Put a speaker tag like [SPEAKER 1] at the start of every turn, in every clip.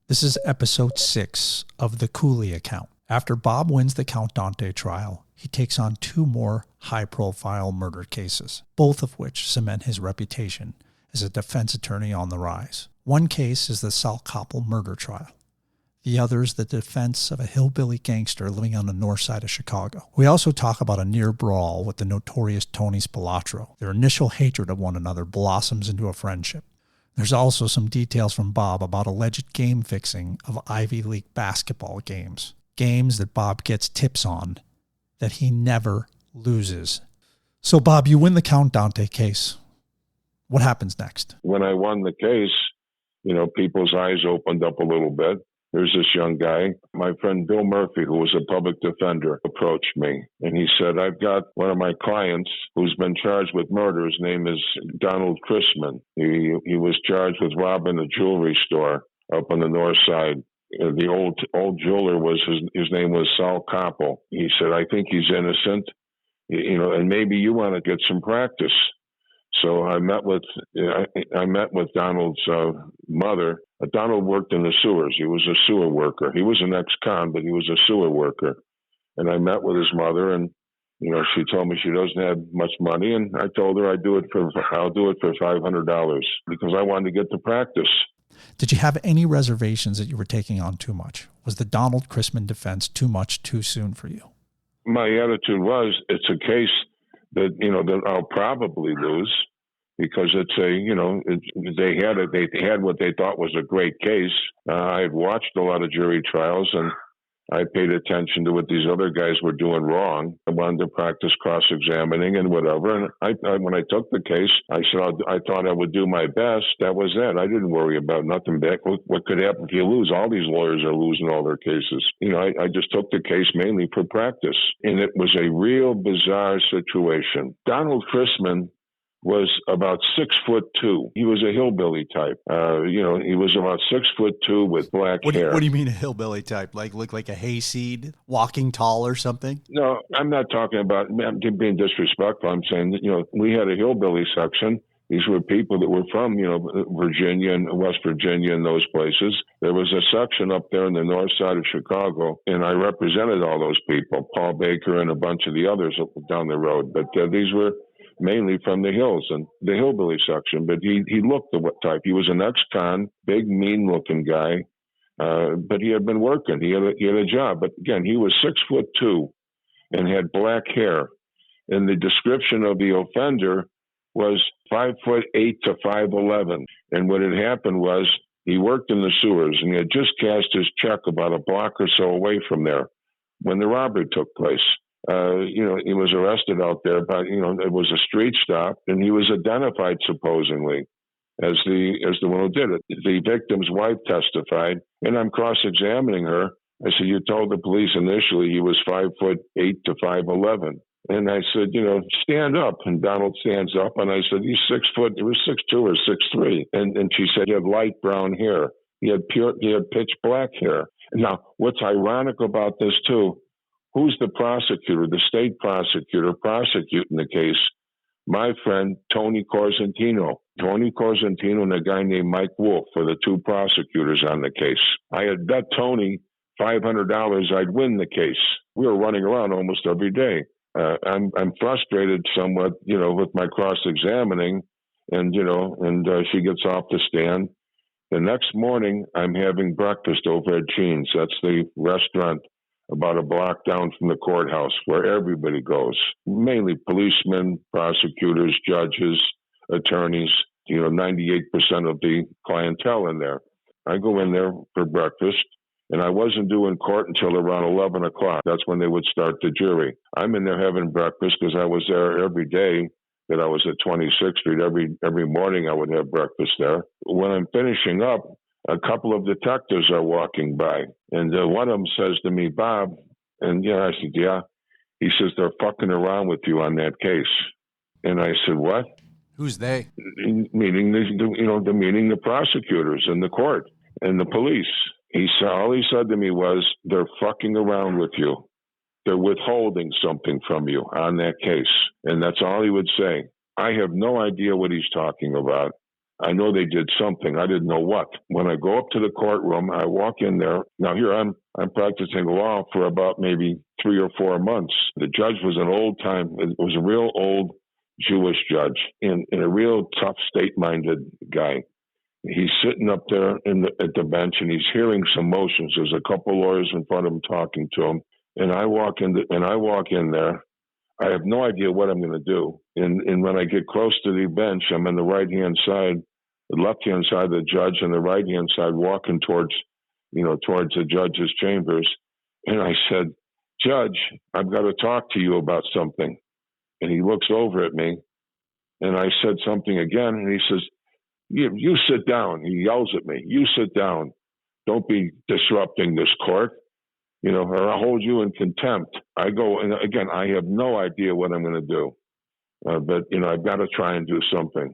[SPEAKER 1] This is episode 6 of the Cooley account. After Bob wins the Count Dante trial, he takes on 2 more high-profile murder cases, both of which cement his reputation as a defense attorney on the rise. One case is the Sal Koppel murder trial. The other is the defense of a hillbilly gangster living on the north side of Chicago. We also talk about a near brawl with the notorious Tony Spilotro. Their initial hatred of one another blossoms into a friendship. There's also some details from Bob about alleged game fixing of Ivy League basketball games. Games that Bob gets tips on that he never loses. So Bob, you win the Count Dante case. What happens next?
[SPEAKER 2] When I won the case, people's eyes opened up a little bit. There's this young guy, my friend Bill Murphy, who was a public defender, approached me. And he said, I've got one of my clients who's been charged with murder. His name is Donald Chrisman. He was charged with robbing a jewelry store up on the north side. The old jeweler his name was Sal Koppel. He said, I think he's innocent, and maybe you want to get some practice. So I met with Donald's mother. Donald worked in the sewers. He was a sewer worker. He was an ex-con, but he was a sewer worker. And I met with his mother, and she told me she doesn't have much money, and I told her I'll do it for $500 because I wanted to get to practice.
[SPEAKER 1] Did you have any reservations that you were taking on too much? Was the Donald Chrisman defense too much too soon for you?
[SPEAKER 2] My attitude was, it's a case that that I'll probably lose because it's they had what they thought was a great case. I had watched a lot of jury trials and I paid attention to what these other guys were doing wrong. I wanted to practice cross-examining and whatever. And when I took the case, I said I thought I would do my best. That was it. I didn't worry about nothing back. What could happen if you lose? All these lawyers are losing all their cases. I just took the case mainly for practice. And it was a real bizarre situation. Donald Chrisman was about 6'2". He was a hillbilly type. He was about 6'2" with black hair.
[SPEAKER 1] What do you mean a hillbilly type? Like look like a hayseed, walking tall or something?
[SPEAKER 2] No, I'm not talking about being disrespectful. I'm saying we had a hillbilly section. These were people that were from Virginia and West Virginia and those places. There was a section up there on the north side of Chicago, and I represented all those people, Paul Baker and a bunch of the others up down the road. But these were mainly from the hills and the hillbilly section, but he looked the type. He was an ex-con, big, mean-looking guy, but he had been working. He had a job, but again, he was 6'2" and had black hair. And the description of the offender was 5'8" to 5'11". And what had happened was he worked in the sewers, and he had just cashed his check about a block or so away from there when the robbery took place. He was arrested out there, but it was a street stop, and he was identified supposedly as the one who did it. The victim's wife testified, and I'm cross-examining her. I said, "You told the police initially he was 5'8" to 5'11", and I said, stand up." And Donald stands up, and I said, "He's 6 foot. He was 6'2" or 6'3", and she said he had light brown hair. He had pitch black hair. Now, what's ironic about this too? Who's the prosecutor, the state prosecutor prosecuting the case? My friend, Tony Corzentino. Tony Corzentino and a guy named Mike Wolf were the 2 prosecutors on the case. I had bet Tony $500 I'd win the case. We were running around almost every day. I'm frustrated somewhat, with my cross-examining, and she gets off the stand. The next morning, I'm having breakfast over at Gene's. That's the restaurant about a block down from the courthouse where everybody goes, mainly policemen, prosecutors, judges, attorneys, 98% of the clientele in there. I go in there for breakfast, and I wasn't doing court until around 11 o'clock. That's when they would start the jury. I'm in there having breakfast because I was there every day that I was at 26th Street. Every morning I would have breakfast there. When I'm finishing up, a couple of detectives are walking by, and one of them says to me, "Bob," and I said, "Yeah." He says, "They're fucking around with you on that case." And I said, "What?"
[SPEAKER 1] Who's they?
[SPEAKER 2] Meaning the prosecutors and the court and the police. All he said to me was, "They're fucking around with you. They're withholding something from you on that case." And that's all he would say. I have no idea what he's talking about. I know they did something. I didn't know what. When I go up to the courtroom, I walk in there. Now here I'm practicing law for about maybe 3 or 4 months. The judge was it was a real old Jewish judge and a real tough, state-minded guy. He's sitting up there at the bench and he's hearing some motions. There's a couple lawyers in front of him talking to him. And I walk in there. I have no idea what I'm going to do. And when I get close to the bench, I'm on the right-hand side, the left-hand side of the judge, and the right-hand side walking towards the judge's chambers. And I said, "Judge, I've got to talk to you about something." And he looks over at me, and I said something again, and he says, you sit down. He yells at me, "You sit down. Don't be disrupting this court, or I'll hold you in contempt." I go, and again, I have no idea what I'm going to do. But I've got to try and do something.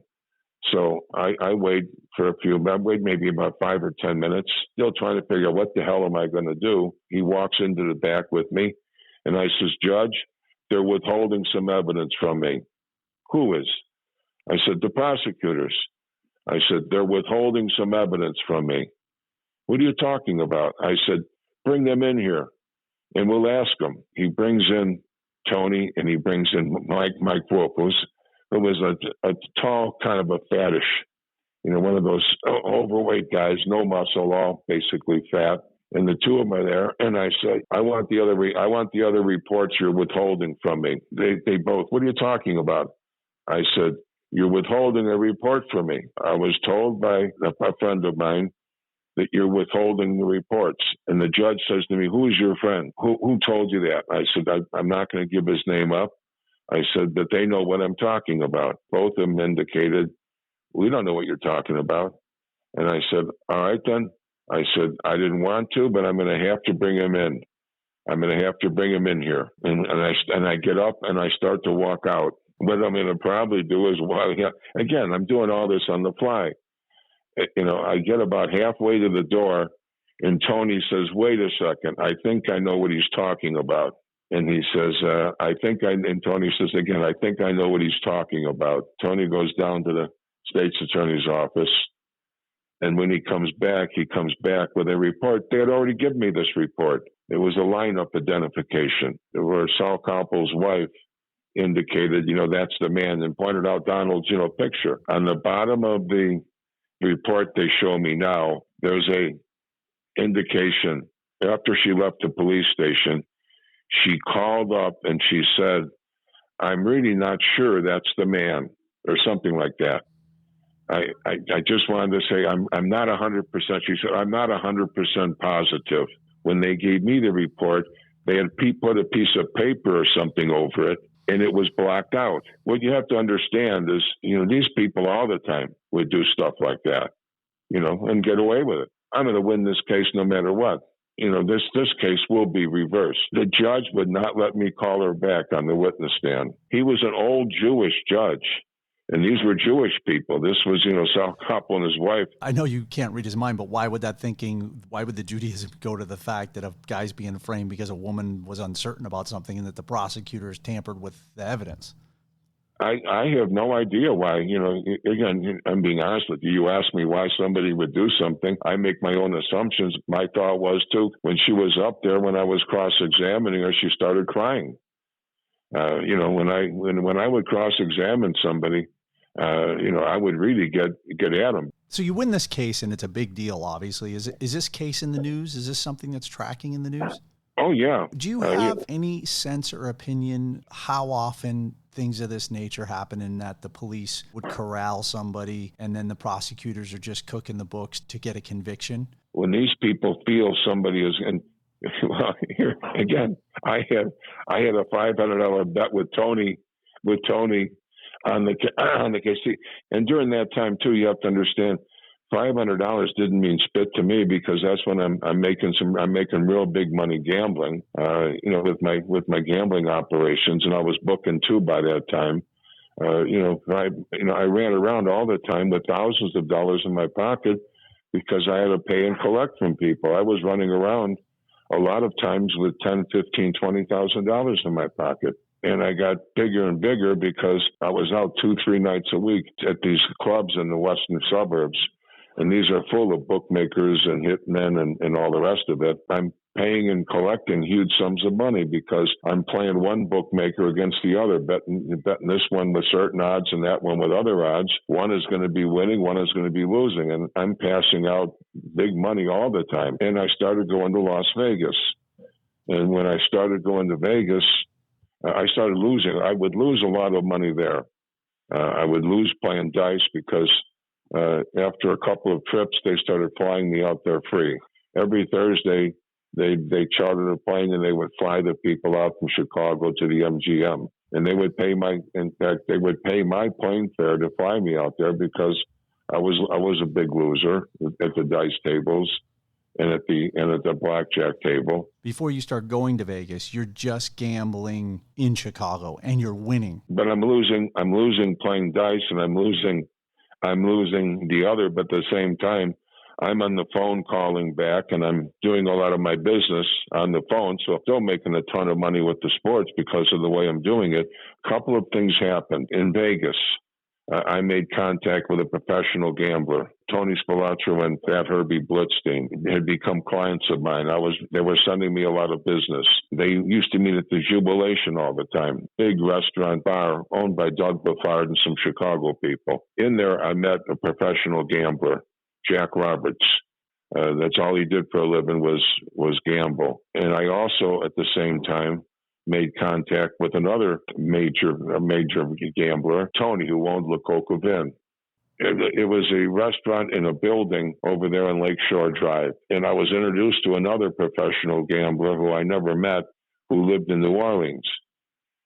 [SPEAKER 2] So I wait maybe about 5 or 10 minutes, still trying to figure out what the hell am I going to do. He walks into the back with me, and I says, "Judge, they're withholding some evidence from me." "Who is?" I said, "The prosecutors." I said, "They're withholding some evidence from me." "What are you talking about?" I said, "Bring them in here, and we'll ask them." He brings in Tony, and he brings in Mike Wolf, who was a tall, kind of a fattish, one of those overweight guys, no muscle, all basically fat. And the two of them are there, and I said, I want the other reports you're withholding from me." They both, "What are you talking about?" I said, "You're withholding a report from me. I was told by a friend of mine that you're withholding the reports." And the judge says to me, "Who is your friend? Who told you that?" I said, I'm not going to give his name up. I said, "But they know what I'm talking about." Both of them indicated, "We don't know what you're talking about." And I said, "All right, then." I said, "I didn't want to, but I'm going to have to bring him in. I'm going to have to bring him in here." And I get up and I start to walk out. What I'm going to probably do is, again, I'm doing all this on the fly. I get about halfway to the door, and Tony says, "Wait a second. I think I know what he's talking about." And he says, and Tony says again, "I think I know what he's talking about." Tony goes down to the state's attorney's office. And when he comes back with a report. They had already given me this report. It was a lineup identification where Sal Koppel's wife indicated, that's the man, and pointed out Donald's, picture. On the bottom of the report they show me now, there's a indication. After she left the police station, she called up and she said, "I'm really not sure that's the man," or something like that. I just wanted to say I'm not 100%. She said, "I'm not 100% positive." When they gave me the report, they had put a piece of paper or something over it, and it was blocked out. What you have to understand is, these people all the time would do stuff like that, and get away with it. I'm going to win this case no matter what. This case will be reversed. The judge would not let me call her back on the witness stand. He was an old Jewish judge. And these were Jewish people. This was, Sal Koppel and his wife.
[SPEAKER 1] I know you can't read his mind, but why would the Judaism go to the fact that a guy's being framed because a woman was uncertain about something and that the prosecutors tampered with the evidence?
[SPEAKER 2] I have no idea why. Again, I'm being honest with you. You asked me why somebody would do something. I make my own assumptions. My thought was, too, when she was up there, when I was cross-examining her, she started crying. When I would cross-examine somebody, I would really get at them.
[SPEAKER 1] So you win this case, and it's a big deal, obviously. Is this case in the news? Is this something that's tracking in the news?
[SPEAKER 2] Oh, yeah.
[SPEAKER 1] Do you have any sense or opinion how often things of this nature happen in that the police would corral somebody and then the prosecutors are just cooking the books to get a conviction?
[SPEAKER 2] When these people feel somebody is in, well, here again, I had a $500 bet with Tony on the case. And during that time too, you have to understand, $500 didn't mean spit to me, because that's when I'm making real big money gambling, with my gambling operations, and I was booking too by that time. I ran around all the time with thousands of dollars in my pocket because I had to pay and collect from people. I was running around a lot of times with $10,000, $15,000, $20,000 in my pocket. And I got bigger and bigger because I was out 2-3 nights a week at these clubs in the western suburbs. And these are full of bookmakers and hitmen and all the rest of it. I'm paying and collecting huge sums of money because I'm playing one bookmaker against the other, betting this one with certain odds and that one with other odds. One is going to be winning, one is going to be losing. And I'm passing out big money all the time. And I started going to Las Vegas. And when I started going to Vegas, I started losing. I would lose a lot of money there. I would lose playing dice because after a couple of trips, they started flying me out there free. Every Thursday, they chartered a plane and they would fly the people out from Chicago to the MGM. And they would pay they would pay my plane fare to fly me out there because I was a big loser at the dice tables and at the blackjack table.
[SPEAKER 1] Before you start going to Vegas, you're just gambling in Chicago and you're winning.
[SPEAKER 2] But I'm losing playing dice, and I'm losing the other, but at the same time, I'm on the phone calling back, and I'm doing a lot of my business on the phone, so I'm still making a ton of money with the sports because of the way I'm doing it. A couple of things happened. In Vegas, I made contact with a professional gambler. Tony Spilotro and Fat Herbie Blitzstein had become clients of mine. They were sending me a lot of business. They used to meet at the Jubilation all the time. Big restaurant bar owned by Doug Buffard and some Chicago people. In there, I met a professional gambler, Jack Roberts. That's all he did for a living was gamble. And I also, at the same time, made contact with another major gambler, Tony, who owned La Coca Vin. It was a restaurant in a building over there on Lakeshore Drive. And I was introduced to another professional gambler who I never met, who lived in New Orleans.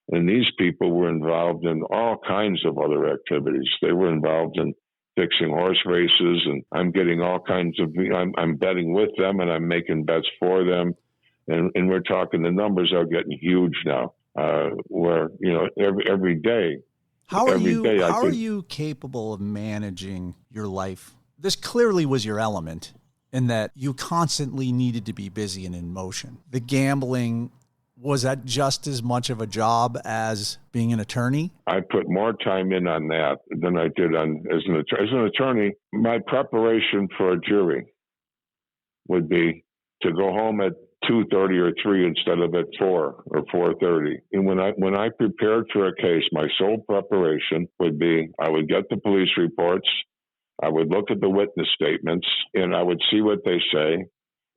[SPEAKER 2] And these people were involved in all kinds of other activities. They were involved in fixing horse races, and I'm getting all kinds of, I'm betting with them and I'm making bets for them. And we're talking, the numbers are getting huge now, where, every day.
[SPEAKER 1] How are you capable of managing your life? This clearly was your element in that you constantly needed to be busy and in motion. The gambling, was that just as much of a job as being an attorney?
[SPEAKER 2] I put more time in on that than I did as an attorney. My preparation for a jury would be to go home at 2:30 or 3 instead of at 4 or 4:30. And when I prepared for a case, my sole preparation would be I would get the police reports, I would look at the witness statements, and I would see what they say.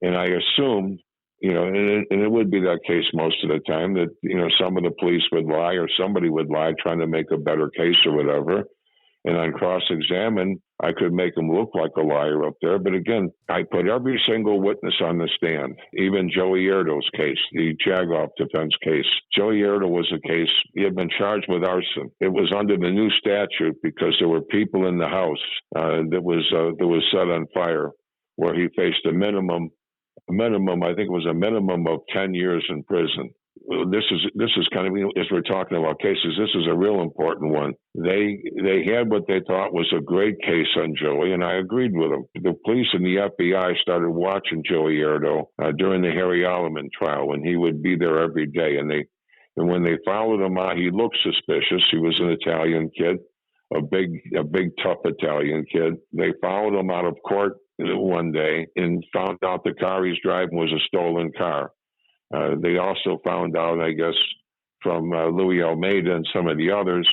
[SPEAKER 2] And I assumed, and it would be that case most of the time that, some of the police would lie or somebody would lie trying to make a better case or whatever. And on cross-examine, I could make him look like a liar up there. But again, I put every single witness on the stand, even Joey Airdo's case, the Jagoff defense case. Joey Airdo was a case, he had been charged with arson. It was under the new statute because there were people in the house that was set on fire, where he faced a minimum, I think it was a minimum of 10 years in prison. This is kind of, as we're talking about cases, this is a real important one. They had what they thought was a great case on Joey, and I agreed with them. The police and the FBI started watching Joey Airdo during the Harry Alleman trial, when he would be there every day. And when they followed him out, he looked suspicious. He was an Italian kid, a big tough Italian kid. They followed him out of court one day and found out the car he's driving was a stolen car. They also found out, I guess, from Louis Almeida and some of the others,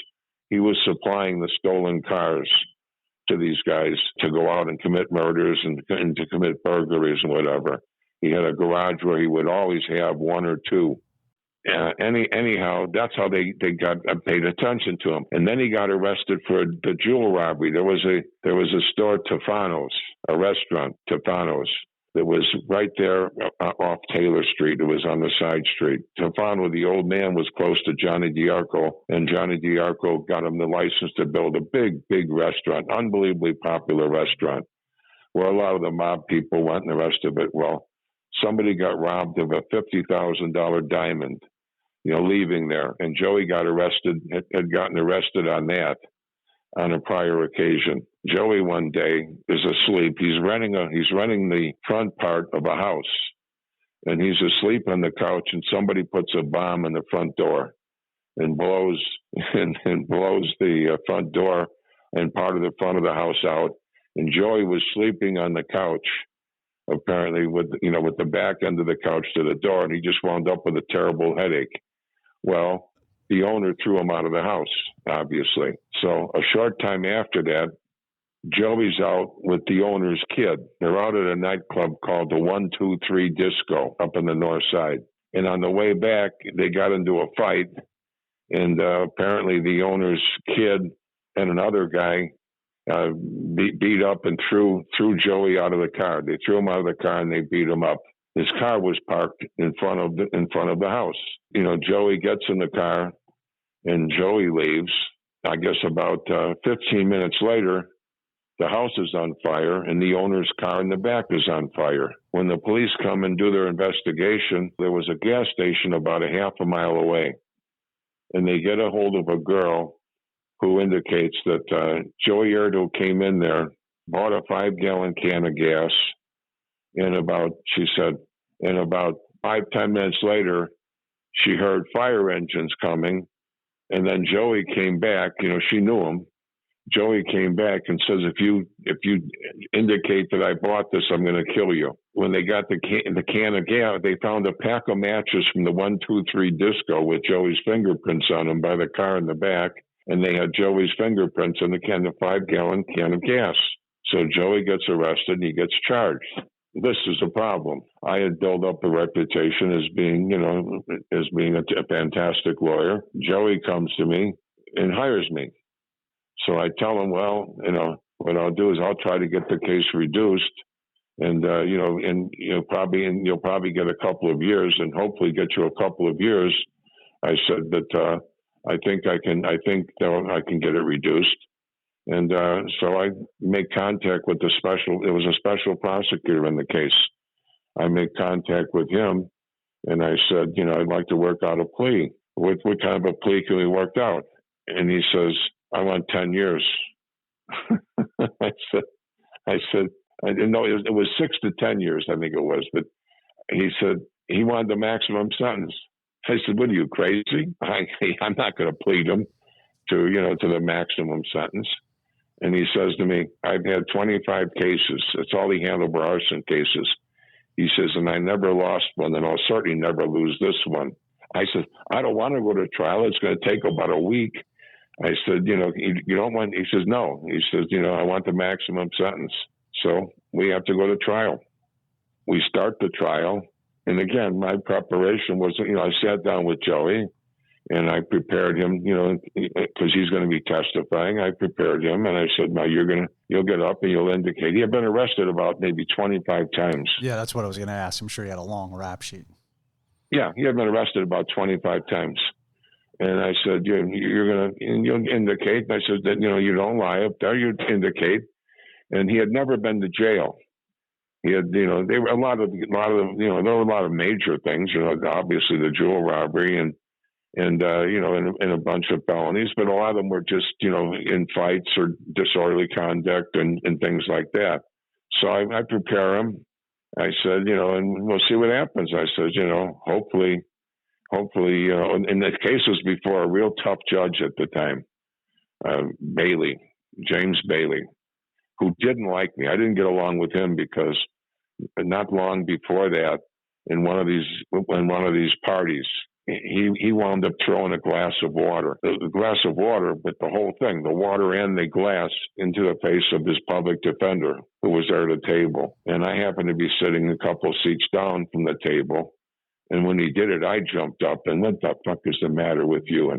[SPEAKER 2] he was supplying the stolen cars to these guys to go out and commit murders and to commit burglaries and whatever. He had a garage where he would always have one or two. Anyhow, that's how they got paid attention to him. And then he got arrested for the jewel robbery. There was a store, Tufano's, a restaurant, Tufano's, that was right there off Taylor Street. It was on the side street. Tufano, the old man, was close to Johnny D'Arco, and Johnny D'Arco got him the license to build a big restaurant, unbelievably popular restaurant, where a lot of the mob people went and the rest of it. Well, somebody got robbed of a $50,000 diamond, leaving there. And Joey got arrested, had gotten arrested on that on a prior occasion. Joey one day is asleep. He's renting the front part of a house, and he's asleep on the couch, and somebody puts a bomb in the front door. and blows and blows the front door and part of the front of the house out. And Joey was sleeping on the couch, apparently with the back end of the couch to the door, and he just wound up with a terrible headache. Well, the owner threw him out of the house, obviously. So a short time after that, Joey's out with the owner's kid. They're out at a nightclub called the 123 Disco up in the north side. And on the way back, they got into a fight. And apparently the owner's kid and another guy beat up and threw Joey out of the car. They threw him out of the car and they beat him up. His car was parked in front of the house. Joey gets in the car and Joey leaves. I guess about 15 minutes later, the house is on fire and the owner's car in the back is on fire. When the police come and do their investigation, there was a gas station about a half a mile away. And they get a hold of a girl who indicates that Joey Airdo came in there, bought a 5-gallon can of gas, and about 5-10 minutes later, she heard fire engines coming, and then Joey came back. She knew him. Joey came back and says, if you indicate that I bought this, I'm going to kill you. When they got the can of gas, they found a pack of matches from the 123 Disco with Joey's fingerprints on them by the car in the back. And they had Joey's fingerprints in the 5-gallon can of gas. So Joey gets arrested and he gets charged. This is a problem. I had built up a reputation as being a fantastic lawyer. Joey comes to me and hires me. So I tell him, well, what I'll do is I'll try to get the case reduced, and you'll probably get a couple of years, and hopefully get you a couple of years. I said that I think I can get it reduced, and so I make contact with it was a special prosecutor in the case. I make contact with him, and I said, I'd like to work out a plea. What kind of a plea can we work out? And he says, I want 10 years. I said, I didn't know it was 6 to 10 years, I think it was, but he said he wanted the maximum sentence. I said, what are you, crazy? I'm not going to plead him to the maximum sentence. And he says to me, I've had 25 cases. That's all he handled were arson cases. He says, and I never lost one, and I'll certainly never lose this one. I said, I don't want to go to trial. It's going to take about a week. I said, you don't want, he says, no. He says, I want the maximum sentence. So we have to go to trial. We start the trial. And again, my preparation was, I sat down with Joey and I prepared him, because he's going to be testifying. I prepared him and I said, now you'll get up and you'll indicate. He had been arrested about maybe 25 times.
[SPEAKER 1] Yeah, that's what I was going to ask. I'm sure he had a long rap sheet.
[SPEAKER 2] Yeah, he had been arrested about 25 times. And I said, you'll indicate. And I said that, you don't lie up there, you indicate. And he had never been to jail. He had, there were a lot of major things, obviously the jewel robbery and a bunch of felonies, but a lot of them were just, in fights or disorderly conduct and things like that. So I prepare him. I said, and we'll see what happens. I said, hopefully, and the case was before a real tough judge at the time, James Bailey, who didn't like me. I didn't get along with him because not long before that, in one of these parties, he wound up throwing a glass of water, but the whole thing, the water and the glass, into the face of his public defender who was there at the table. And I happened to be sitting a couple seats down from the table. And when he did it, I jumped up and, what the fuck is the matter with you?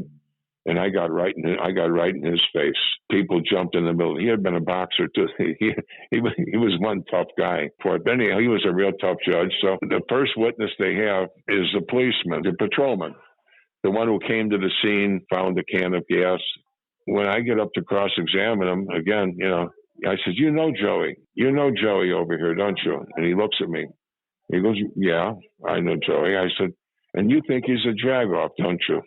[SPEAKER 2] And I got right in his face. People jumped in the middle. He had been a boxer too. He was one tough guy. But anyhow, he was a real tough judge. So the first witness they have is the policeman, the patrolman, the one who came to the scene, found a can of gas. When I get up to cross-examine him again, I said, Joey over here, don't you? And he looks at me. He goes, yeah, I know Joey. I said, and you think he's a jagoff, don't you?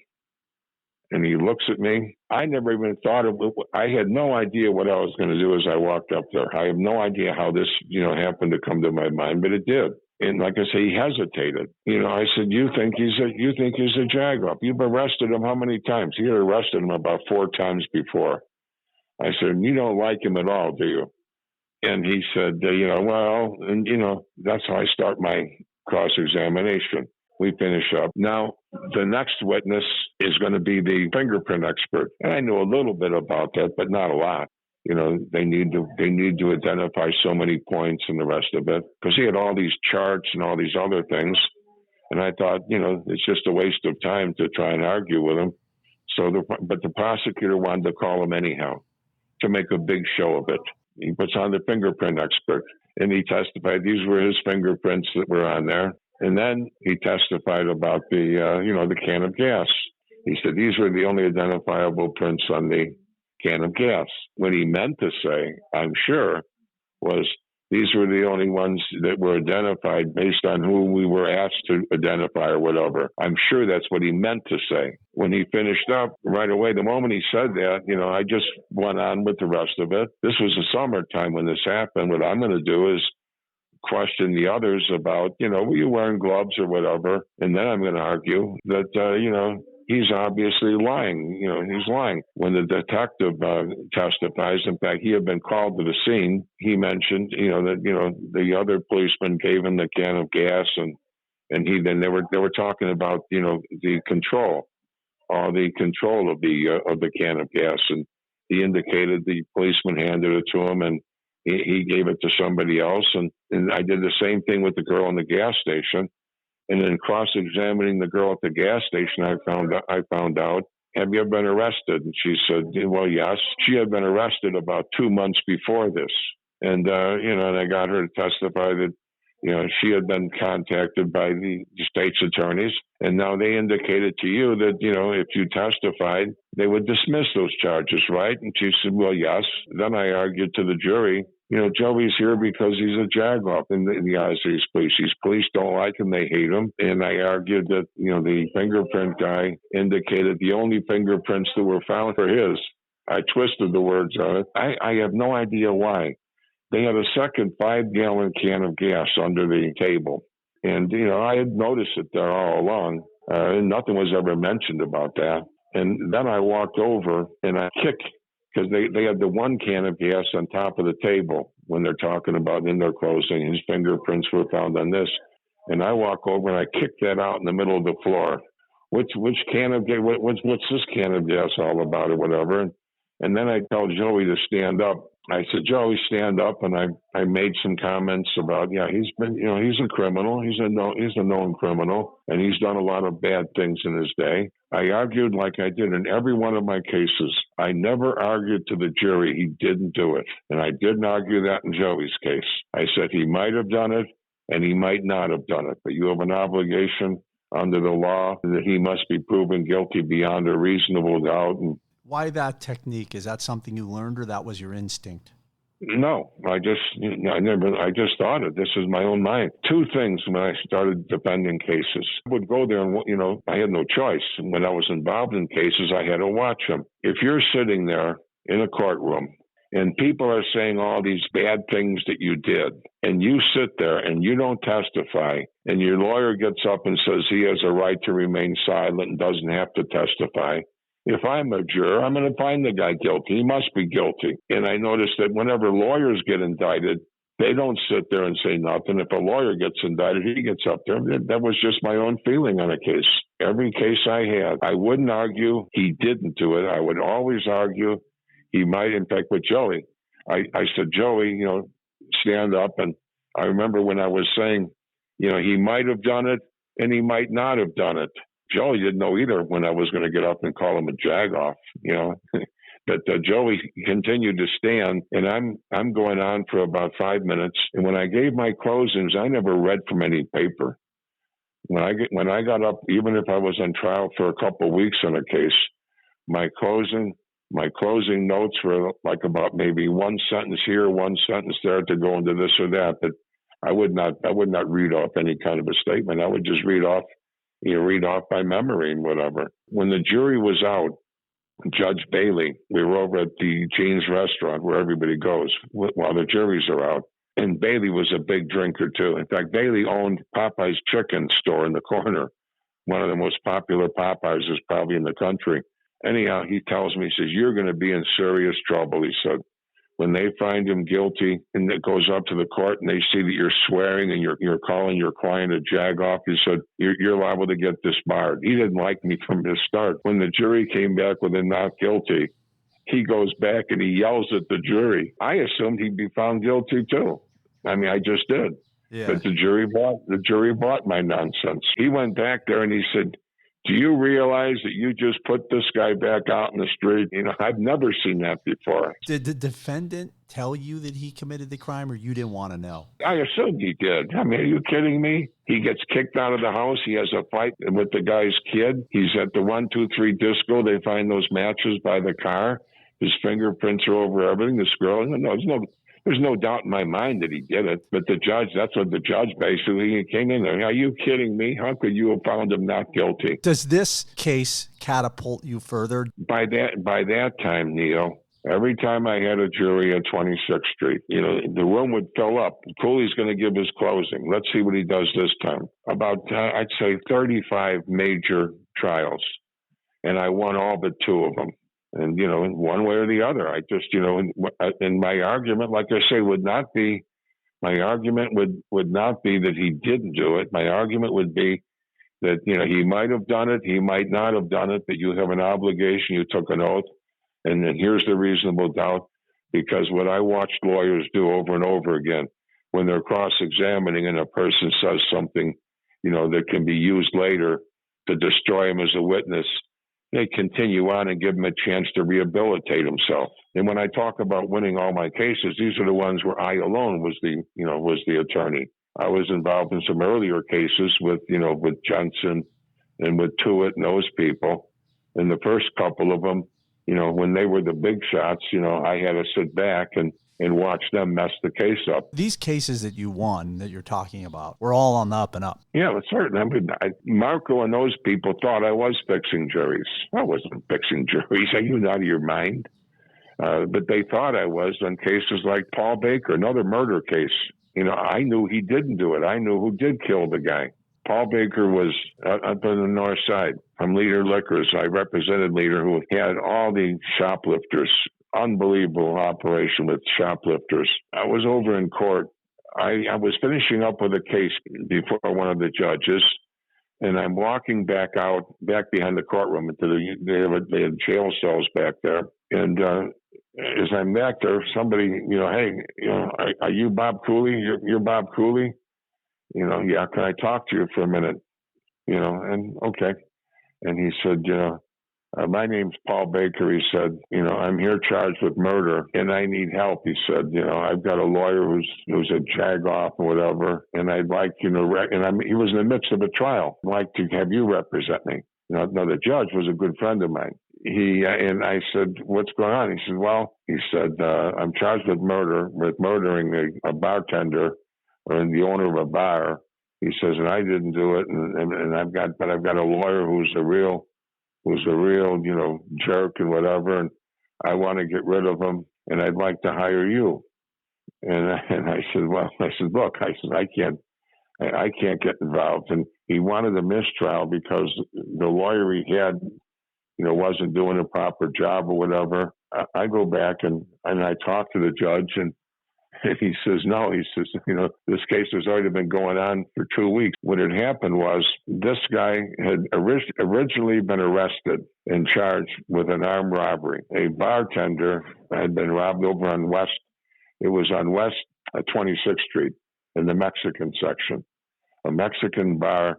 [SPEAKER 2] And he looks at me. I never even thought of it. I had no idea what I was going to do as I walked up there. I have no idea how this, happened to come to my mind, but it did. And like I say, he hesitated. I said, you think he's a jagoff? You've arrested him how many times? You had arrested him about 4 times before. I said, you don't like him at all, do you? And he said, well, and that's how I start my cross-examination. We finish up. Now, the next witness is going to be the fingerprint expert. And I know a little bit about that, but not a lot. They need to identify so many points and the rest of it, because he had all these charts and all these other things. And I thought, it's just a waste of time to try and argue with him. But the prosecutor wanted to call him anyhow to make a big show of it. He puts on the fingerprint expert, and he testified these were his fingerprints that were on there. And then he testified about the can of gas. He said these were the only identifiable prints on the can of gas. What he meant to say, I'm sure, was these were the only ones that were identified based on who we were asked to identify or whatever. I'm sure that's what he meant to say. When he finished up, right away, the moment he said that, I just went on with the rest of it. This was the summertime when this happened. What I'm going to do is question the others about, were you wearing gloves or whatever? And then I'm going to argue that, he's obviously lying. He's lying. When the detective testifies, in fact, he had been called to the scene. He mentioned, that the other policeman gave him the can of gas, and they were talking about the control of the can of gas, and he indicated the policeman handed it to him, and he gave it to somebody else, and I did the same thing with the girl in the gas station. And then cross-examining the girl at the gas station, I found out, have you ever been arrested? And she said, well, yes. She had been arrested about 2 months before this. And, and I got her to testify that, she had been contacted by the state's attorneys. And now they indicated to you that, if you testified, they would dismiss those charges, right? And she said, well, yes. Then I argued to the jury, Joey's here because he's a jagoff in the eyes of these police. These police don't like him. They hate him. And I argued that, the fingerprint guy indicated the only fingerprints that were found were his. I twisted the words on it. I have no idea why. They had a second 5-gallon can of gas under the table. And, I had noticed it there all along. And nothing was ever mentioned about that. And then I walked over and I kicked, because they had the one can of gas on top of the table when they're talking about in their closing. His fingerprints were found on this. And I walk over and I kick that out in the middle of the floor. Which can of gas, what's this can of gas all about or whatever? And then I tell Joey to stand up. I said, Joey, stand up. And I made some comments about, he's a criminal. He's a known criminal. And he's done a lot of bad things in his day. I argued like I did in every one of my cases. I never argued to the jury he didn't do it. And I didn't argue that in Joey's case. I said he might have done it and he might not have done it. But you have an obligation under the law that he must be proven guilty beyond a reasonable doubt. And
[SPEAKER 1] why that technique? Is that something you learned, or that was your instinct?
[SPEAKER 2] No, I just thought it. This is my own mind. 2 things when I started defending cases. I would go there and, I had no choice. When I was involved in cases, I had to watch them. If you're sitting there in a courtroom and people are saying all these bad things that you did, and you sit there and you don't testify, and your lawyer gets up and says he has a right to remain silent and doesn't have to testify, if I'm a juror, I'm going to find the guy guilty. He must be guilty. And I noticed that whenever lawyers get indicted, they don't sit there and say nothing. If a lawyer gets indicted, he gets up there. That was just my own feeling on a case. Every case I had, I wouldn't argue he didn't do it. I would always argue he might. In fact, with Joey, I said, Joey, stand up. And I remember when I was saying, he might have done it and he might not have done it. Joey didn't know either when I was going to get up and call him a jagoff, But Joey continued to stand, and I'm going on for about 5 minutes. And when I gave my closings, I never read from any paper. When I got up, even if I was on trial for a couple of weeks on a case, my closing notes were like about maybe one sentence here, one sentence there to go into this or that. But I would not read off any kind of a statement. I would just read off by memory and whatever. When the jury was out, Judge Bailey, we were over at the Jean's restaurant where everybody goes while the juries are out. And Bailey was a big drinker too. In fact, Bailey owned Popeye's chicken store in the corner. One of the most popular Popeyes is probably in the country. Anyhow, he tells me, he says, you're going to be in serious trouble, he said. When they find him guilty and it goes up to the court and they see that you're swearing and you're calling your client a jagoff, he said, you're liable to get disbarred. He didn't like me from the start. When the jury came back with a not guilty, he goes back and he yells at the jury. I assumed he'd be found guilty too. I mean, I just did.
[SPEAKER 3] Yeah.
[SPEAKER 2] But the jury bought my nonsense. He went back there and he said, do you realize that you just put this guy back out in the street? You know, I've never seen that before.
[SPEAKER 3] Did the defendant tell you that he committed the crime, or you didn't want to know?
[SPEAKER 2] I assumed he did. I mean, are you kidding me? He gets kicked out of the house. He has a fight with the guy's kid. He's at the 1-2-3 disco. They find those matches by the car. His fingerprints are over everything. This girl, there's no doubt in my mind that he did it. But the judge, that's what the judge basically came in there. Are you kidding me? How could you have found him not guilty?
[SPEAKER 3] Does this case catapult you further?
[SPEAKER 2] By that time, Neil, every time I had a jury at 26th Street, you know, the room would fill up. Cooley's going to give his closing. Let's see what he does this time. About, I'd say, 35 major trials. And I won all but 2 of them. And, you know, in one way or the other, I just, you know, and my argument, like I say, would not be that he didn't do it. My argument would be that, you know, he might have done it. He might not have done it, but you have an obligation. You took an oath. And then here's the reasonable doubt, because what I watched lawyers do over and over again, when they're cross-examining and a person says something, you know, that can be used later to destroy him as a witness, they continue on and give him a chance to rehabilitate himself. And when I talk about winning all my cases, these are the ones where I alone was the attorney. I was involved in some earlier cases with Johnson and with Tuitt and those people. And the first couple of them, you know, when they were the big shots, you know, I had to sit back and watch them mess the case up.
[SPEAKER 3] These cases that you won, that you're talking about, were all on the up and up.
[SPEAKER 2] Yeah, that's certain. I mean, Marco and those people thought I was fixing juries. I wasn't fixing juries. Are you out of your mind? But they thought I was on cases like Paul Baker, another murder case. You know, I knew he didn't do it. I knew who did kill the guy. Paul Baker was up on the north side from Leader Liquors. I represented Leader, who had all the shoplifters. Unbelievable operation with shoplifters. I was over in court. I was finishing up with a case before one of the judges, and I'm walking back behind the courtroom into they had jail cells back there. And as I'm back there, somebody, you know, hey, you know, are you Bob Cooley? You're Bob Cooley? You know, yeah. Can I talk to you for a minute? You know, and okay. And he said, you know, my name's Paul Baker. He said, you know, I'm here charged with murder and I need help. He said, you know, I've got a lawyer who's a jagoff or whatever, and I'd like, you know, he was in the midst of a trial. I'd like to have you represent me. You know, now the judge was a good friend of mine. And I said, what's going on? He said, well, I'm charged with murdering a bartender or the owner of a bar. He says, and I didn't do it. And I've got a lawyer who's a real, you know, jerk and whatever, and I want to get rid of him, and I'd like to hire you. And I said, look, I can't get involved. And he wanted a mistrial because the lawyer he had, you know, wasn't doing a proper job or whatever. I go back and I talk to the judge, and he says, no, he says, you know, this case has already been going on for 2 weeks. What had happened was this guy had originally been arrested and charged with an armed robbery. A bartender had been robbed over on West 26th Street in the Mexican section. A Mexican bar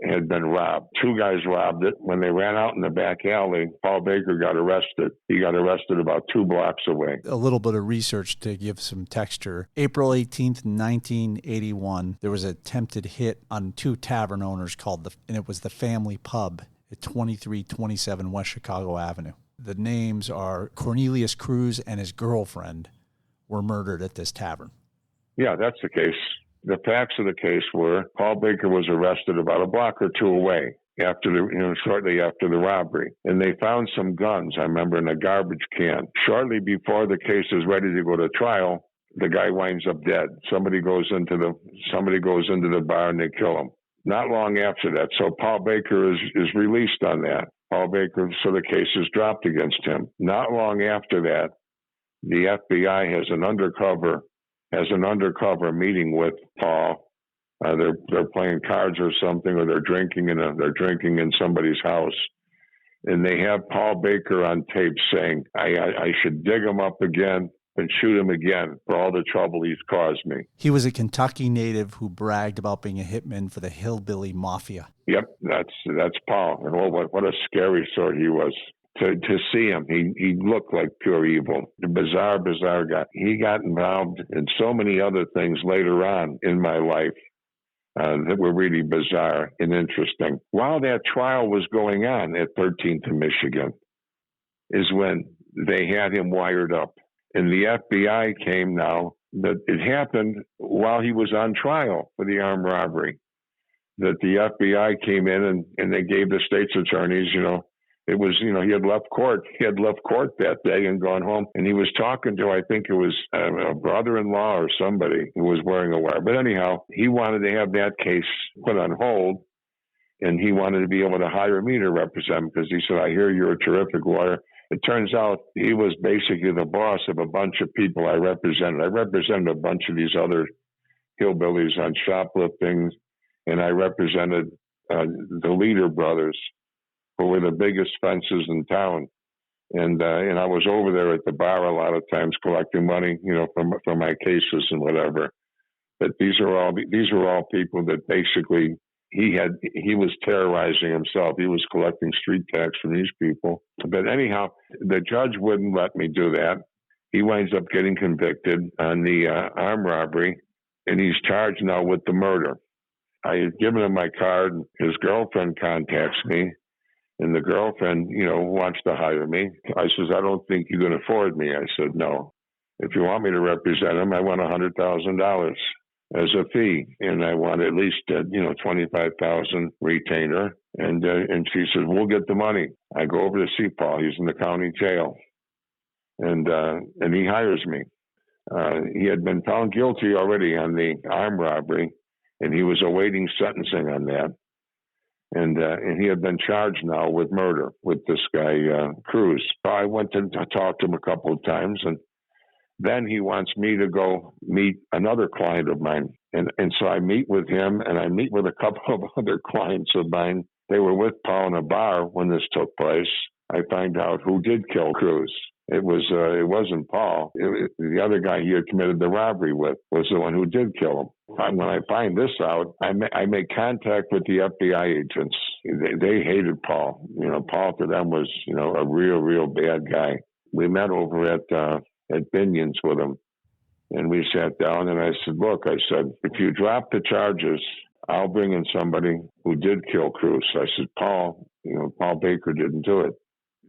[SPEAKER 2] had been robbed. 2 guys robbed it. When they ran out in the back alley, Paul Baker got arrested. He got arrested about 2 blocks away.
[SPEAKER 3] A little bit of research to give some texture. April 18th, 1981, there was an attempted hit on 2 tavern owners and it was the Family Pub at 2327 West Chicago Avenue. The names are Cornelius Cruz and his girlfriend were murdered at this tavern.
[SPEAKER 2] Yeah, that's the case. The facts of the case were Paul Baker was arrested about a block or 2 away shortly after the robbery. And they found some guns, I remember, in a garbage can. Shortly before the case was ready to go to trial, the guy winds up dead. Somebody goes into the bar and they kill him. Not long after that, so Paul Baker is released on that. Paul Baker, so the case is dropped against him. Not long after that, the FBI has an undercover meeting with Paul. They're playing cards or something, or they're drinking in somebody's house, and they have Paul Baker on tape saying, "I should dig him up again and shoot him again for all the trouble he's caused me."
[SPEAKER 3] He was a Kentucky native who bragged about being a hitman for the hillbilly mafia.
[SPEAKER 2] Yep, that's Paul. And what a scary sort he was. To see him, he looked like pure evil. A bizarre guy. He got involved in so many other things later on in my life that were really bizarre and interesting. While that trial was going on at 13th in Michigan is when they had him wired up. And the FBI came now, that it happened while he was on trial for the armed robbery, that the FBI came in and they gave the state's attorneys, it was, he had left court that day and gone home, and he was talking to, I think it was a brother-in-law or somebody who was wearing a wire. But anyhow, he wanted to have that case put on hold, and he wanted to be able to hire me to represent him because he said, "I hear you're a terrific lawyer." It turns out he was basically the boss of a bunch of people I represented. I represented a bunch of these other hillbillies on shoplifting, and I represented the Leader brothers, who were the biggest fences in town. And I was over there at the bar a lot of times collecting money, for my cases and whatever. But these are all people that basically he was terrorizing himself. He was collecting street tax from these people. But anyhow, the judge wouldn't let me do that. He winds up getting convicted on the armed robbery, and he's charged now with the murder. I had given him my card. His girlfriend contacts me, and the girlfriend, wants to hire me. I says, "I don't think you can afford me." I said, "No. If you want me to represent him, I want $100,000 as a fee, and I want at least, $25,000 retainer." And she says, "We'll get the money." I go over to see Paul. He's in the county jail, and he hires me. He had been found guilty already on the armed robbery, and he was awaiting sentencing on that. And he had been charged now with murder with this guy, Cruz. I went to talk to him a couple of times, and then he wants me to go meet another client of mine. And so I meet with him, and I meet with a couple of other clients of mine. They were with Paul in a bar when this took place. I find out who did kill Cruz. It wasn't Paul. The other guy he had committed the robbery with was the one who did kill him. When I find this out, I make contact with the FBI agents. They hated Paul. Paul to them was, a real bad guy. We met over at Binion's with him, and we sat down, and I said, "Look," I said, "if you drop the charges, I'll bring in somebody who did kill Cruz." I said, Paul Baker didn't do it."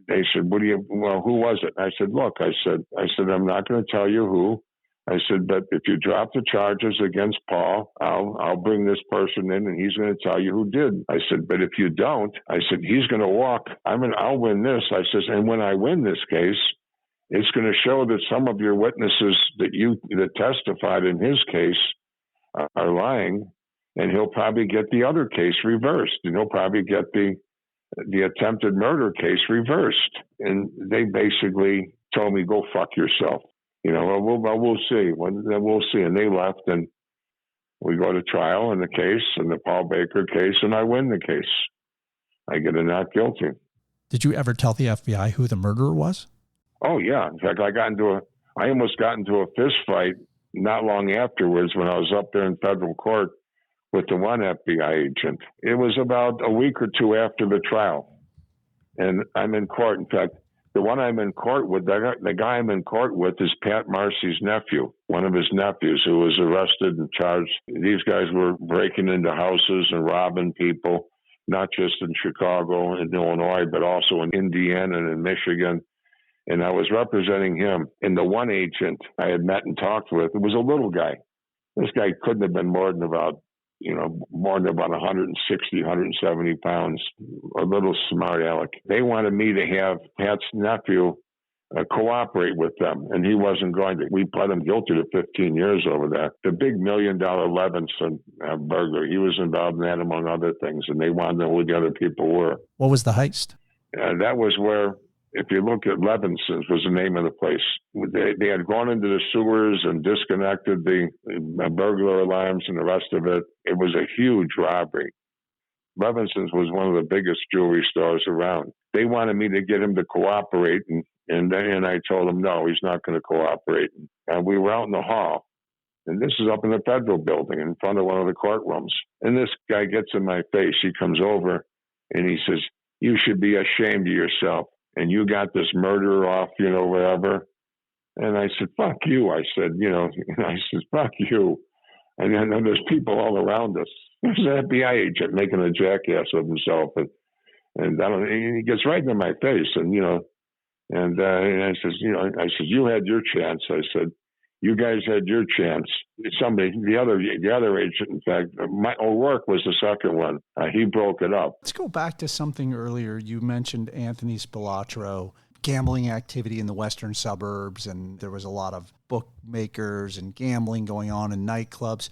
[SPEAKER 2] They said, who was it? I said, "Look," I said, "I'm not going to tell you who." I said, "But if you drop the charges against Paul, I'll bring this person in, and he's going to tell you who did." I said, "But if you don't," I said, "he's going to walk. I'll win this." I says, "And when I win this case, it's going to show that some of your witnesses that testified in his case are lying, and he'll probably get the other case reversed, and he'll probably get the attempted murder case reversed." And they basically told me, "Go fuck yourself." We'll see. We'll see. And they left, and we go to trial in the case, in the Paul Baker case, and I win the case. I get a not guilty.
[SPEAKER 1] Did you ever tell the FBI who the murderer was?
[SPEAKER 2] Oh yeah. In fact, I almost got into a fist fight not long afterwards when I was up there in federal court with the one FBI agent. It was about a week or two after the trial, and I'm in court. In fact, the one I'm in court with, the guy I'm in court with is Pat Marcy's nephew, one of his nephews who was arrested and charged. These guys were breaking into houses and robbing people, not just in Chicago and Illinois, but also in Indiana and in Michigan. And I was representing him. And the one agent I had met and talked with, it was a little guy. This guy couldn't have been more than about 160, 170 pounds, a little smart aleck. They wanted me to have Pat's nephew cooperate with them, and he wasn't going to. We pled him guilty to 15 years over that. The big $1 million Levinson burglary, he was involved in that among other things, and they wanted to know who the other people were.
[SPEAKER 1] What was the heist?
[SPEAKER 2] That was where, if you look at Levinson's, was the name of the place. They had gone into the sewers and disconnected the burglar alarms and the rest of it. It was a huge robbery. Levinson's was one of the biggest jewelry stores around. They wanted me to get him to cooperate, and I told him, no, he's not going to cooperate. And we were out in the hall, and this is up in the federal building in front of one of the courtrooms. And this guy gets in my face. He comes over, and he says, you should be ashamed of yourself. And you got this murderer off, wherever. And I said, fuck you. I said, fuck you. And then there's people all around us. There's an FBI agent making a jackass of himself. And he gets right into my face. And I says, you had your chance. I said, you guys had your chance. The other agent, in fact, O'Rourke was the second one. He broke it up.
[SPEAKER 1] Let's go back to something earlier. You mentioned Anthony Spilotro, gambling activity in the western suburbs, and there was a lot of bookmakers and gambling going on in nightclubs.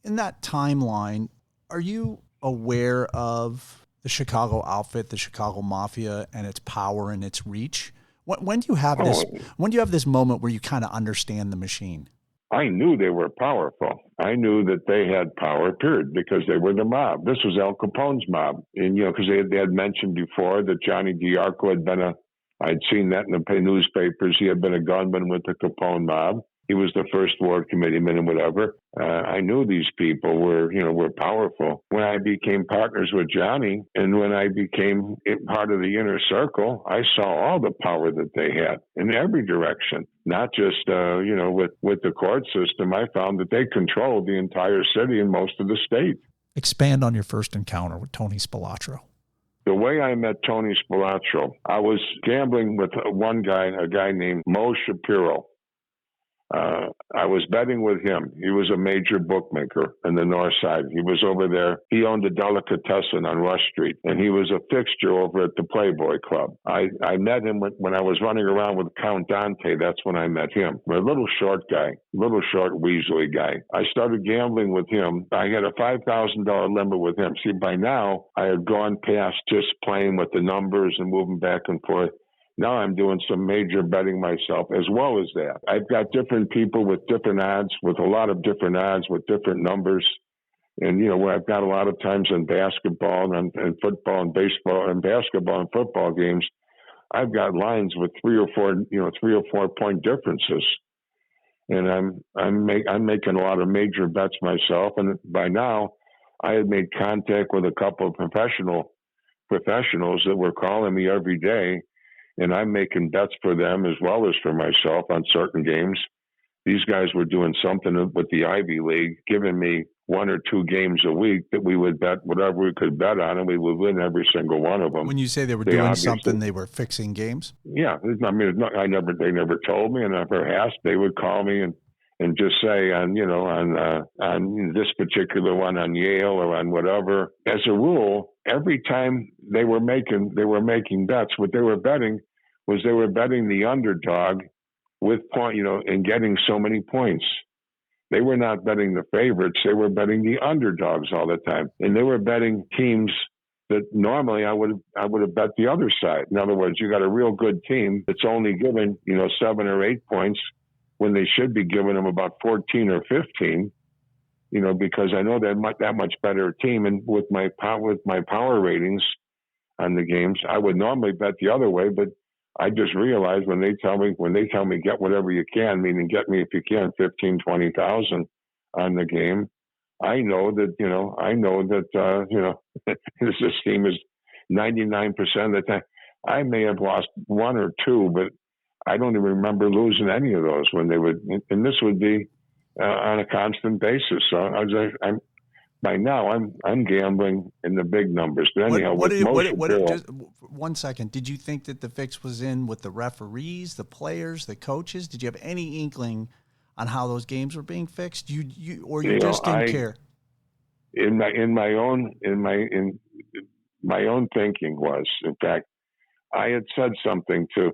[SPEAKER 1] In that timeline, are you aware of the Chicago outfit, the Chicago Mafia, and its power and its reach? When do you have this? When do you have this moment where you kind of understand the machine?
[SPEAKER 2] I knew they were powerful. I knew that they had power, period, because they were the mob. This was Al Capone's mob, and because they had mentioned before that Johnny DiArco had been I'd seen that in the newspapers. He had been a gunman with the Capone mob. He was the first ward committeeman and whatever. I knew these people were powerful. When I became partners with Johnny and when I became part of the inner circle, I saw all the power that they had in every direction, not just, with the court system. I found that they controlled the entire city and most of the state.
[SPEAKER 1] Expand on your first encounter with Tony Spilotro.
[SPEAKER 2] The way I met Tony Spilotro, I was gambling with one guy, a guy named Mo Shapiro. I was betting with him. He was a major bookmaker in the north side. He was over there. He owned a delicatessen on Rush Street, and he was a fixture over at the Playboy Club. I met him when I was running around with Count Dante. That's when I met him. A little short Weasley guy. I started gambling with him. I had a $5,000 limit with him. See, by now, I had gone past just playing with the numbers and moving back and forth. Now I'm doing some major betting myself as well as that. I've got different people with different odds, with a lot of different odds, with different numbers. And, where I've got a lot of times in basketball and football and baseball and basketball and football games, I've got lines with 3 or 4 point differences. And I'm making a lot of major bets myself. And by now I had made contact with a couple of professionals that were calling me every day. And I'm making bets for them as well as for myself on certain games. These guys were doing something with the Ivy League, giving me 1 or 2 games a week that we would bet whatever we could bet on, and we would win every single one of them.
[SPEAKER 1] When you say they were doing something, they were fixing games?
[SPEAKER 2] Yeah. I mean, they never told me, and I never asked. They would call me and just say on this particular one on Yale or on whatever. As a rule, every time they were making bets, what they were betting was they were betting the underdog with point, and getting so many points. They were not betting the favorites. They were betting the underdogs all the time. And they were betting teams that normally I would have bet the other side. In other words, you got a real good team that's only given, 7 or 8 points when they should be giving them about 14 or 15, because I know they're that much better team. And with my power ratings on the games, I would normally bet the other way, but I just realized when they tell me get whatever you can, meaning get me if you can 15, 20,000 on the game, I know that this team is 99% of the time. I may have lost 1 or 2, but I don't even remember losing any of those when they would, and this would be on a constant basis. So by now I'm gambling in the big numbers. But anyhow,
[SPEAKER 1] just 1 second. Did you think that the fix was in with the referees, the players, the coaches? Did you have any inkling on how those games were being fixed? You just didn't care?
[SPEAKER 2] In my own thinking was, in fact, I had said something to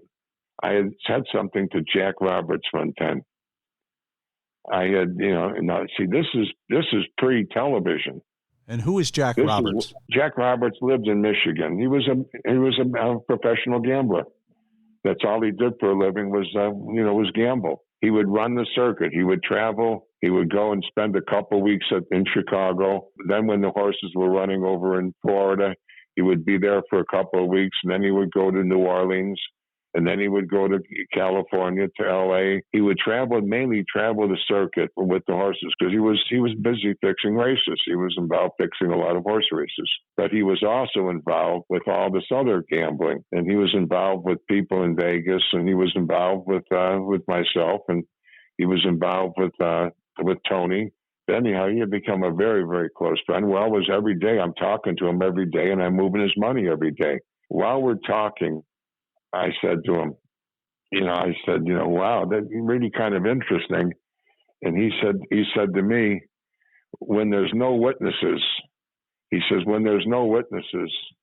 [SPEAKER 2] I had said something to Jack Roberts one time. I had, now see, this is pre-television.
[SPEAKER 3] And who is Jack Roberts?
[SPEAKER 2] Jack Roberts lived in Michigan. He was a professional gambler. That's all he did for a living was gamble. He would run the circuit. He would travel. He would go and spend a couple weeks in Chicago. Then when the horses were running over in Florida, he would be there for a couple of weeks, and then he would go to New Orleans, and then he would go to California, to L.A. He would mainly travel the circuit with the horses because he was busy fixing races. He was involved fixing a lot of horse races. But he was also involved with all this other gambling, and he was involved with people in Vegas, and he was involved with myself, and he was involved with Tony. Anyhow, he had become a very, very close friend. Well, it was every day. I'm talking to him every day, and I'm moving his money every day. While we're talking, I said to him, wow, that's really kind of interesting. And he said to me, when there's no witnesses, he says,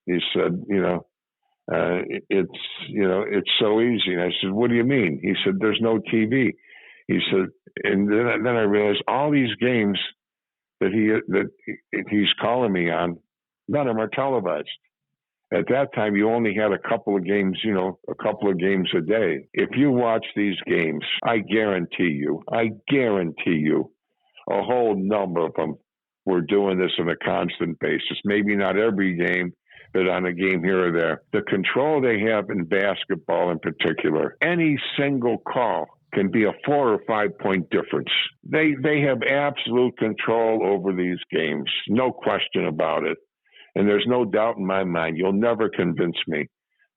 [SPEAKER 2] he said, it's so easy. And I said, what do you mean? He said, there's no TV. He said, and then I realized all these games that he's calling me on, none of them are televised. At that time, you only had a couple of games a day. If you watch these games, I guarantee you, a whole number of them were doing this on a constant basis. Maybe not every game, but on a game here or there. The control they have in basketball in particular, any single call can be a 4 or 5 point difference. They have absolute control over these games, no question about it. And there's no doubt in my mind, you'll never convince me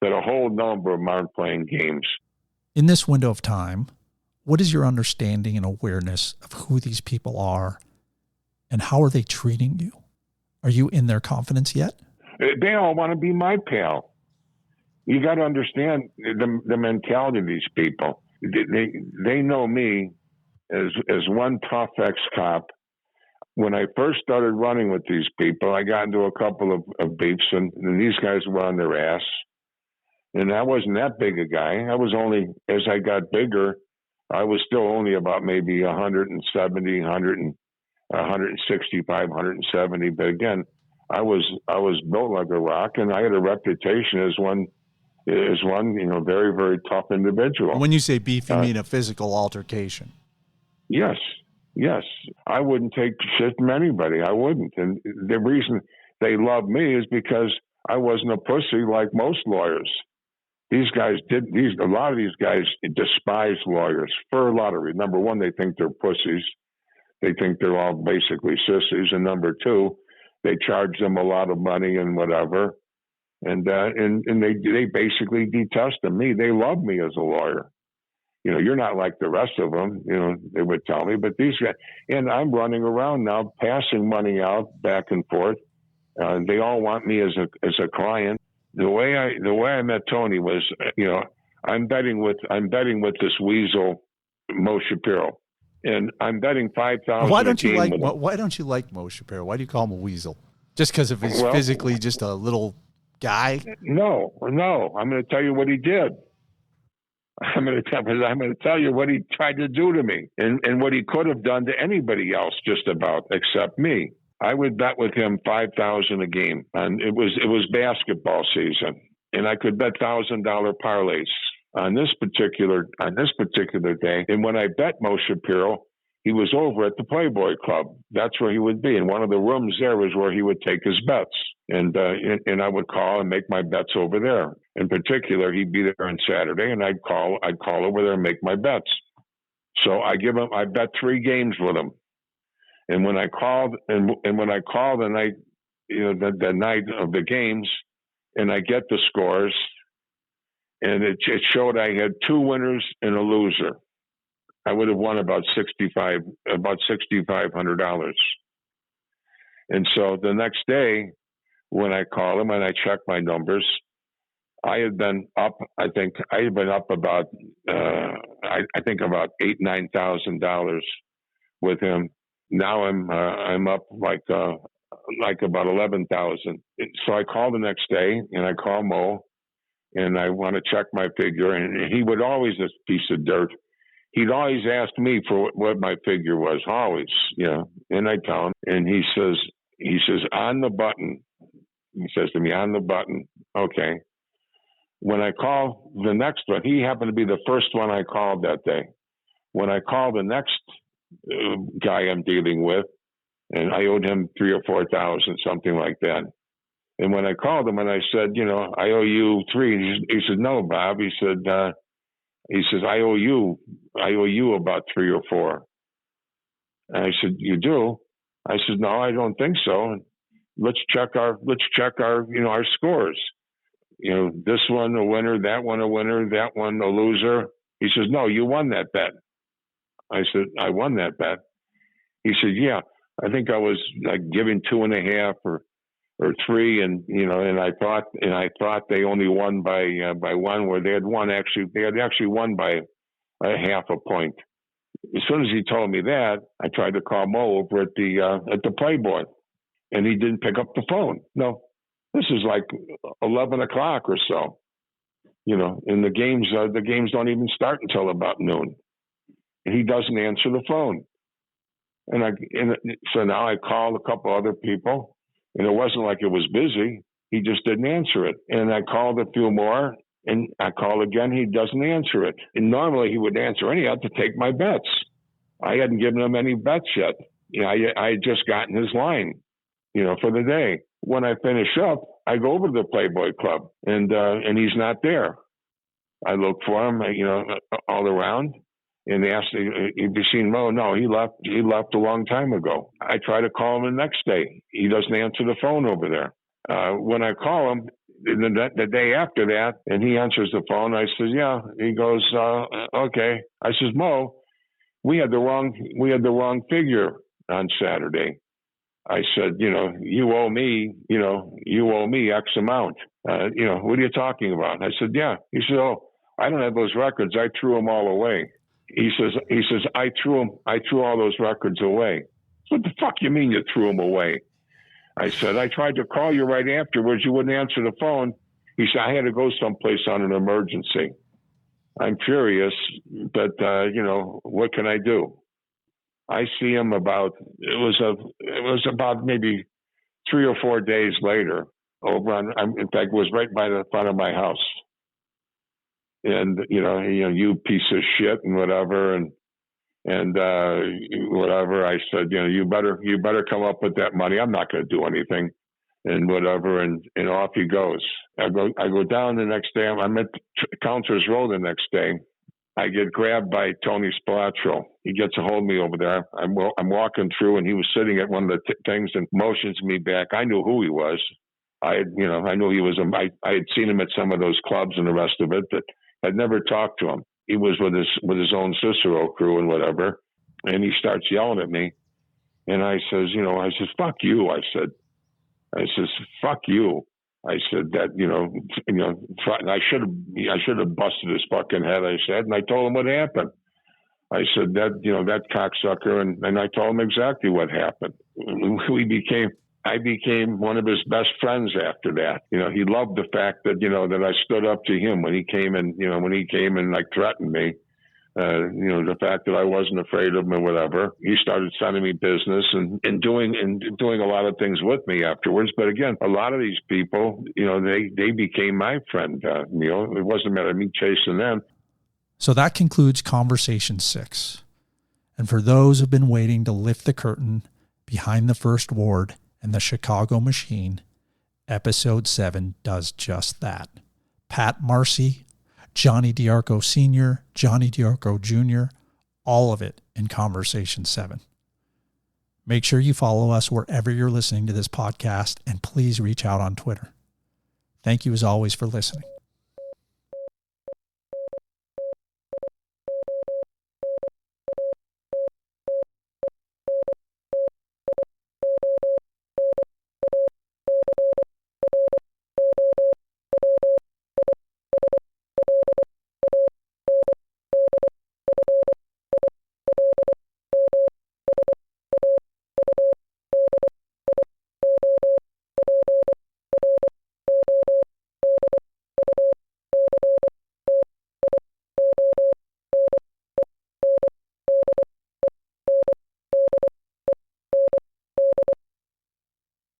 [SPEAKER 2] that a whole number of them aren't playing games.
[SPEAKER 1] In this window of time, what is your understanding and awareness of who these people are and how are they treating you? Are you in their confidence yet?
[SPEAKER 2] They all want to be my pal. You got to understand the mentality of these people. They know me as one tough ex-cop. When I first started running with these people, I got into a couple of beefs, and these guys were on their ass. And I wasn't that big a guy. I was only, as I got bigger, I was still only about maybe 170, 165, 170. But again, I was built like a rock, and I had a reputation as one very, very tough individual.
[SPEAKER 3] When you say beef, you mean a physical altercation?
[SPEAKER 2] Yes. I wouldn't take shit from anybody. I wouldn't. And the reason they love me is because I wasn't a pussy like most lawyers. A lot of these guys despise lawyers for a lot of reasons. Number one, they think they're pussies. They think they're all basically sissies. And number two, they charge them a lot of money and whatever. And they basically detest them. They love me as a lawyer. You're not like the rest of them, they would tell me, but these guys, and I'm running around now, passing money out back and forth. They all want me as a client. The way I met Tony was, I'm betting with this weasel, Mo Shapiro, and I'm betting $5,000.
[SPEAKER 3] Why don't you like Mo Shapiro? Why do you call him a weasel? Just because of his physically just a little guy?
[SPEAKER 2] No. I'm going to tell you what he did. I'm going to tell you what he tried to do to me and what he could have done to anybody else just about except me. I would bet with him $5,000 a game, and it was basketball season, and I could bet $1,000 parlays on this particular day. And when I bet Mo Shapiro, he was over at the Playboy Club. That's where he would be, and one of the rooms there was where he would take his bets. And I would call and make my bets over there. In particular, he'd be there on Saturday, and I'd call over there and make my bets. So I bet 3 games with him. And when I called the night, the night of the games, and I get the scores, and it showed I had 2 winners and a loser. I would have won about $6,500. And so the next day, when I call him and I check my numbers, I had been up. I think I had been up about about $8,000-9,000 with him. Now I'm up like about 11,000. So I call the next day and I call Mo, and I want to check my figure. And he would always, this piece of dirt, he'd always ask me for what my figure was, always, and I tell him, and he says, on the button. He says to me, on the button. Okay. When I call the next one, he happened to be the first one I called that day. When I call the next guy I'm dealing with, and I owed him $3,000 or $4,000, something like that. And when I called him and I said, I owe you $3,000, he said, no, Bob. He says, I owe you about $3,000 or $4,000. And I said, you do? I said, no, I don't think so. Let's check our our scores. This one a winner, that one a winner, that one a loser. He says, no, you won that bet. I said, I won that bet. He said, yeah, I think I was like giving 2.5 or 3, and I thought they only won by one, where they had actually won by a half a point. As soon as he told me that, I tried to call Mo over at the Playboy, and he didn't pick up the phone. No, this is like 11 o'clock or so, and the games don't even start until about noon, and he doesn't answer the phone. So now I called a couple other people, and it wasn't like it was busy. He just didn't answer it. And I called a few more, and I called again. He doesn't answer it. And normally he would answer anyhow to take my bets. I hadn't given him any bets yet. I had just gotten his line, for the day. When I finish up, I go over to the Playboy Club, and he's not there. I look for him, all around. And they asked, have you seen Mo? No, he left a long time ago. I try to call him the next day. He doesn't answer the phone over there. When I call him the day after that, and he answers the phone, I says, yeah. He goes, okay. I says, Mo, we had the wrong figure on Saturday. I said, you owe me X amount. What are you talking about? I said, yeah. He said, oh, I don't have those records. I threw them all away. He says, I threw all those records away. What the fuck you mean you threw them away? I said, I tried to call you right afterwards. You wouldn't answer the phone. He said, I had to go someplace on an emergency. I'm furious, but, what can I do? I see him it was about maybe 3 or 4 days later in fact, it was right by the front of my house. And, you piece of shit and whatever. And whatever. I said, you better come up with that money. I'm not going to do anything and whatever. And off he goes. I go down the next day. I'm at Counters Row the next day. I get grabbed by Tony Spilotro. He gets a hold of me over there. I'm walking through, and he was sitting at one of the things and motions me back. I knew who he was. I knew he was. I had seen him at some of those clubs and the rest of it, but I'd never talked to him. He was with his own Cicero crew and whatever, and he starts yelling at me. And I says, fuck you. I says, fuck you. I said that, I should have busted his fucking head. I said, and I told him what happened. I said that cocksucker, and I told him exactly what happened. I became one of his best friends after that. He loved the fact that, that I stood up to him when he came and like threatened me. The fact that I wasn't afraid of him or whatever. He started sending me business and doing a lot of things with me afterwards. But again, a lot of these people, they became my friend. It wasn't a matter of me chasing them.
[SPEAKER 1] So that concludes Conversation 6. And for those who've been waiting to lift the curtain behind the First Ward and the Chicago Machine, Episode 7 does just that. Pat Marcy, Johnny D'Arco Sr., Johnny D'Arco Jr., all of it in Conversation 7. Make sure you follow us wherever you're listening to this podcast, and please reach out on Twitter. Thank you as always for listening.